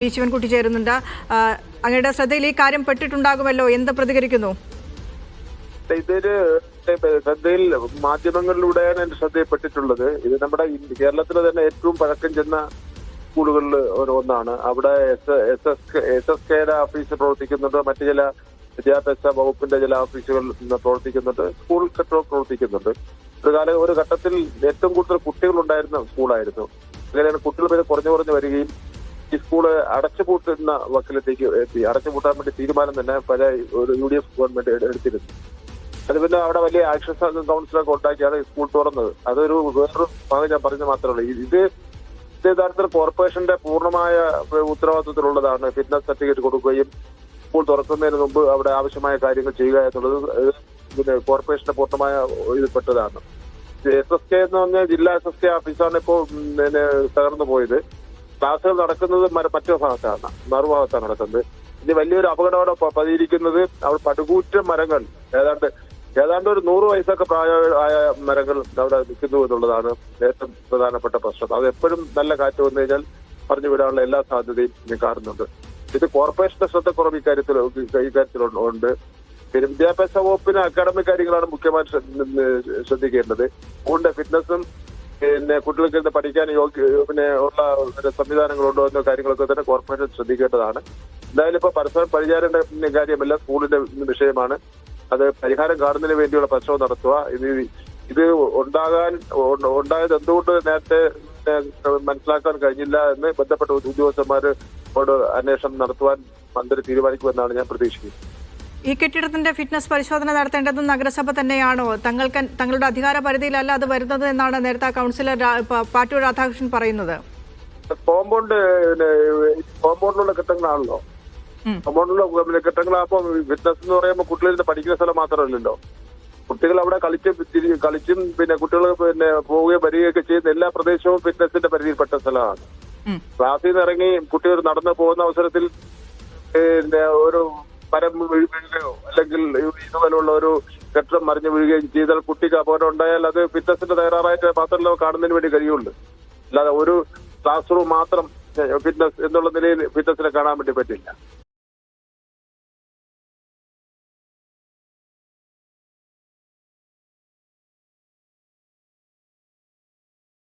ശിവൻകുട്ടി ചേരുന്നുണ്ട്. അങ്ങയുടെ ശ്രദ്ധയിൽ ഈ കാര്യം പെട്ടിട്ടുണ്ടാകുമല്ലോ, എന്ത് പ്രതികരിക്കുന്നു? ഇതൊരു ശ്രദ്ധയിൽ മാധ്യമങ്ങളിലൂടെയാണ് എന്റെ ശ്രദ്ധയിൽപ്പെട്ടിട്ടുള്ളത്. ഇത് നമ്മുടെ കേരളത്തിലെ തന്നെ ഏറ്റവും പഴക്കം ചെന്ന സ്കൂളുകളിൽ ഒന്നാണ്. അവിടെ എസ് എസ് കെയുടെ ഓഫീസ് പ്രവർത്തിക്കുന്നുണ്ട്, മറ്റു ചില വിദ്യാഭ്യാസ വകുപ്പിന്റെ ചില ഓഫീസുകൾ പ്രവർത്തിക്കുന്നുണ്ട്, സ്കൂൾ കെട്ടിടം പ്രവർത്തിക്കുന്നുണ്ട്. ഒരു ഘട്ടത്തിൽ ഏറ്റവും കൂടുതൽ കുട്ടികൾ ഉണ്ടായിരുന്ന സ്കൂളായിരുന്നു. അങ്ങനെയാണ് കുട്ടികൾ കുറഞ്ഞു വരികയും ഈ സ്കൂള് അടച്ചുപൂട്ടുന്ന വക്കിലത്തേക്ക് എത്തി. അടച്ചുപൂട്ടാൻ വേണ്ടി തീരുമാനം തന്നെ പല ഒരു UDF ഗവൺമെന്റ് എടുത്തിരുന്നു. അത് പിന്നെ അവിടെ വലിയ ആക്ഷൻ കൗൺസിലൊക്കെ ഉണ്ടാക്കിയാണ് സ്കൂൾ തുറന്നത്. അതൊരു വേറൊരു ഭാഗം ഞാൻ പറഞ്ഞ മാത്രമേ ഉള്ളൂ. ഇത് യഥാർത്ഥത്തിൽ കോർപ്പറേഷന്റെ പൂർണ്ണമായ ഉത്തരവാദിത്വത്തിലുള്ളതാണ്. ഫിറ്റ്നസ് സർട്ടിഫിക്കറ്റ് കൊടുക്കുകയും സ്കൂൾ തുറക്കുന്നതിന് മുമ്പ് അവിടെ ആവശ്യമായ കാര്യങ്ങൾ ചെയ്യുക എന്നുള്ളത് പിന്നെ കോർപ്പറേഷന്റെ പൂർണ്ണമായ ഇതിൽപ്പെട്ടതാണ്. SSK എന്ന് പറഞ്ഞാൽ ജില്ലാ SSK ഓഫീസാണ് ഇപ്പോൾ തകർന്നു പോയത്. ക്ലാസ്സുകൾ നടക്കുന്നത് മറ്റൊരു ഭാഗത്താണ്, മറുഭാഗത്താണ് നടക്കുന്നത്. ഇനി വലിയൊരു അപകടം പതിയിരിക്കുന്നത് അവിടെ പടുകൂറ്റൻ മരങ്ങൾ, ഏതാണ്ട് ഒരു 100 വയസ്സൊക്കെ പ്രായമായ മരങ്ങൾ അവിടെ നിൽക്കുന്നു എന്നുള്ളതാണ് ഏറ്റവും പ്രധാനപ്പെട്ട പ്രശ്നം. അത് എപ്പോഴും നല്ല കാറ്റ് വന്നു കഴിഞ്ഞാൽ പറഞ്ഞു വിടാനുള്ള എല്ലാ സാധ്യതയും കാണുന്നുണ്ട്. ഇത് കോർപ്പറേഷന്റെ ശ്രദ്ധക്കുറവ് ഇക്കാര്യത്തിലുണ്ട്. പിന്നെ വിദ്യാഭ്യാസ വകുപ്പിന് അക്കാഡമിക് കാര്യങ്ങളാണ് മുഖ്യമായിട്ട് ശ്രദ്ധിക്കേണ്ടത്. സ്കൂളിന്റെ ഫിറ്റ്നസും പിന്നെ കുട്ടികൾക്ക് പഠിക്കാൻ പിന്നെ ഉള്ള സംവിധാനങ്ങളുണ്ടോ എന്ന കാര്യങ്ങളൊക്കെ തന്നെ കോർപ്പറേഷൻ ശ്രദ്ധിക്കേണ്ടതാണ്. എന്തായാലും ഇപ്പൊ പരസ്പരം പരിചാരേണ്ട കാര്യമല്ല, സ്കൂളിന്റെ വിഷയമാണ്. അത് പരിഹാരം കാണുന്നതിന് വേണ്ടിയുള്ള പരിശ്രമം നടത്തുക. ഇത് ഉണ്ടായത് എന്തുകൊണ്ട് നേരത്തെ മനസ്സിലാക്കാൻ കഴിഞ്ഞില്ല എന്ന് ബന്ധപ്പെട്ട ഉദ്യോഗസ്ഥന്മാരോട് അന്വേഷണം നടത്തുവാൻ മന്ത്രി തീരുമാനിക്കുമെന്നാണ് ഞാൻ പ്രതീക്ഷിക്കുന്നത്. ഈ കെട്ടിടത്തിന്റെ ഫിറ്റ്നസ് പരിശോധന നടത്തേണ്ടത് നഗരസഭ തന്നെയാണോ? തങ്ങളുടെ അധികാര പരിധിയിലല്ല അത് വരുന്നത് എന്നാണ് നേരത്തെ കൗൺസിലർ പാട്ടൂർ രാധാകൃഷ്ണൻ പറയുന്നത്. കോമ്പൗണ്ടിലുള്ള കെട്ടിടങ്ങളാണല്ലോ. കോമ്പൗണ്ടിലുള്ള കെട്ടിടങ്ങളാകുമ്പോൾ ഫിറ്റ്നസ് എന്ന് പറയുമ്പോൾ കുട്ടികളിൽ പഠിക്കുന്ന സ്ഥലം മാത്രമല്ലല്ലോ. കുട്ടികൾ അവിടെ കളിച്ചും പിന്നെ കുട്ടികൾ പിന്നെ പോവുകയും വരികയൊക്കെ ചെയ്യുന്ന എല്ലാ പ്രദേശവും ഫിറ്റ്നസിന്റെ പരിധിയിൽപ്പെട്ട സ്ഥലമാണ്. ക്ലാസ്സിൽ നിന്ന് ഇറങ്ങി കുട്ടികൾ നടന്നു പോകുന്ന അവസരത്തിൽ പിന്നെ ഒരു മരം വീഴുകയോ അല്ലെങ്കിൽ ഇതുപോലുള്ള ഒരു കെട്ടിടം മറിഞ്ഞു വീഴുകയും ചെയ്താൽ കുട്ടിക്ക് അപകടം ഉണ്ടായാൽ അത് ഫിറ്റ്നസിന്റെ തയ്യാറായിട്ട് മാത്രമല്ല കാണുന്നതിന് വേണ്ടി കഴിയുള്ളൂ. അല്ലാതെ ഒരു ക്ലാസ് റൂം മാത്രം ഫിറ്റ്നസ് എന്നുള്ള നിലയിൽ ഫിറ്റ്നസിനെ കാണാൻ വേണ്ടി പറ്റില്ല.